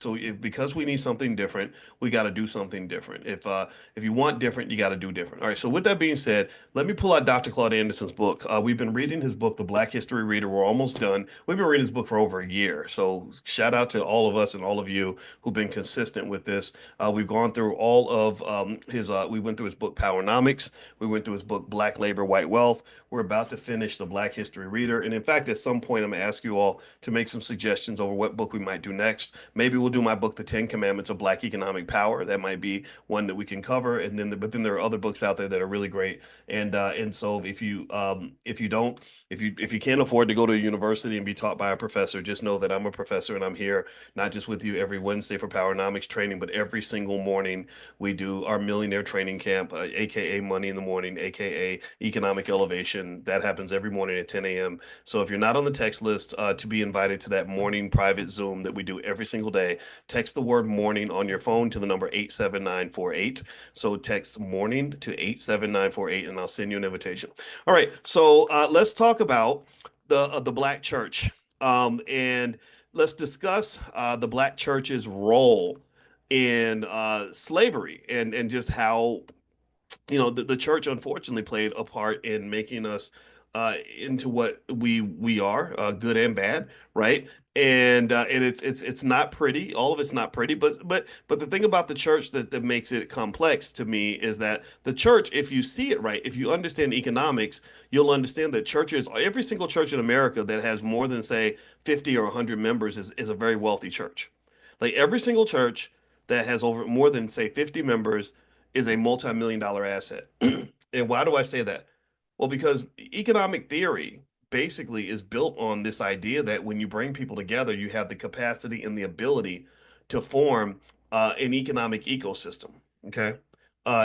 So because we need something different, we got to do something different. If you want different, you got to do different. All right. So with that being said, let me pull out Dr. Claude Anderson's book. We've been reading his book, The Black History Reader. We're almost done. We've been reading his book for over a year. So shout out to all of us and all of you who've been consistent with this. We've gone through all of his. We went through his book, Powernomics. We went through his book, Black Labor, White Wealth. We're about to finish The Black History Reader. And in fact, at some point, I'm going to ask you all to make some suggestions over what book we might do next. Maybe we'll do my book, The Ten Commandments of Black Economic Power. That might be one that we can cover. And then, but then there are other books out there that are really great. And so if you don't, if you can't afford to go to a university and be taught by a professor, just know that I'm a professor and I'm here not just with you every Wednesday for Powernomics training, but every single morning we do our millionaire training camp, aka Money in the Morning, aka Economic Elevation. That happens every morning at 10 a.m. So if you're not on the text list to be invited to that morning private Zoom that we do every single day, text the word morning on your phone to the number 87948. So text morning to 87948 and I'll send you an invitation. All right, so let's talk about the Black church. And let's discuss the Black church's role in slavery and just how the church unfortunately played a part in making us into what we are, good and bad, right? And it's not pretty. All of it's not pretty, but the thing about the church that makes it complex to me is that the church, if you see it right, if you understand economics, you'll understand that churches, every single church in America that has more than say 50 or 100 members is a very wealthy church. Like every single church that has over more than say 50 members is a multi-million dollar asset. And why do I say that? Well, because economic theory basically is built on this idea that when you bring people together, you have the capacity and the ability to form an economic ecosystem. Okay.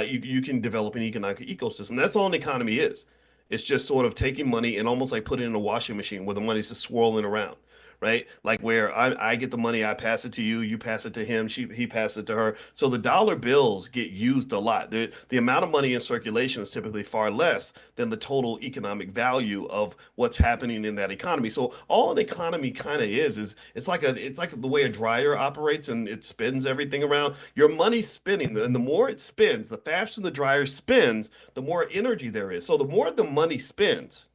You can develop an economic ecosystem. That's all an economy is. It's just sort of taking money and almost like putting it in a washing machine where the money's just swirling around, right? Like where I get the money, I pass it to you, you pass it to him, he passes it to her. So the dollar bills get used a lot. The amount of money in circulation is typically far less than the total economic value of what's happening in that economy. So all an economy kind of is it's like the way a dryer operates and it spins everything around. Your money's spinning, and the more it spins, the faster the dryer spins, the more energy there is. So the more the money spins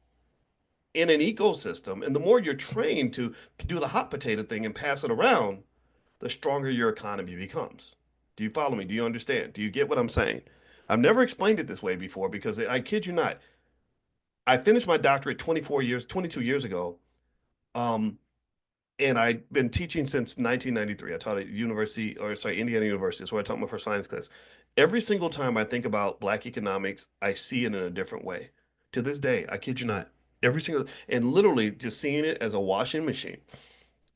in an ecosystem, and the more you're trained to do the hot potato thing and pass it around, the stronger your economy becomes. Do you follow me? Do you understand? Do you get what I'm saying? I've never explained it this way before because I kid you not. I finished my doctorate 22 years ago. Um, and I've been teaching since 1993. I taught at Indiana University. That's where I taught my first science class. Every single time I think about Black economics, I see it in a different way. To this day, I kid you not. Every single, and literally just seeing it as a washing machine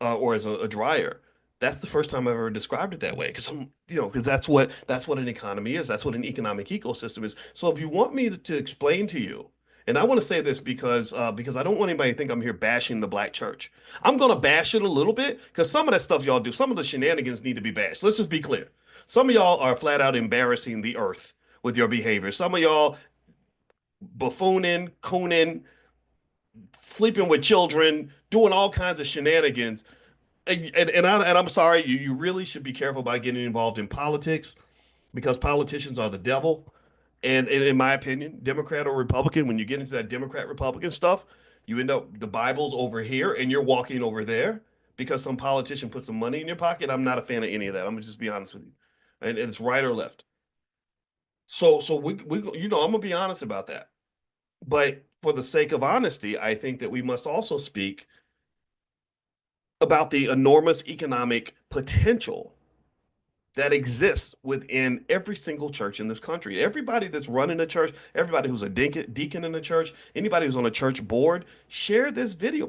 or as a dryer. That's the first time I've ever described it that way because because that's what an economy is. That's what an economic ecosystem is. So if you want me to explain to you, and I want to say this because I don't want anybody to think I'm here bashing the Black church. I'm gonna bash it a little bit because some of that stuff y'all do, some of the shenanigans need to be bashed. Let's just be clear. Some of y'all are flat out embarrassing the earth with your behavior. Some of y'all buffooning, cooning, sleeping with children, doing all kinds of shenanigans and I'm sorry, you really should be careful about getting involved in politics because politicians are the devil. And in my opinion, Democrat or Republican, when you get into that Democrat Republican stuff, you end up the Bible's over here and you're walking over there because some politician put some money in your pocket. I'm not a fan of any of that. I'm gonna just be honest with you, and it's right or left. So we I'm gonna be honest about that. But for the sake of honesty, I think that we must also speak about the enormous economic potential that exists within every single church in this country. Everybody that's running a church, everybody who's a deacon in the church, anybody who's on a church board, share this video.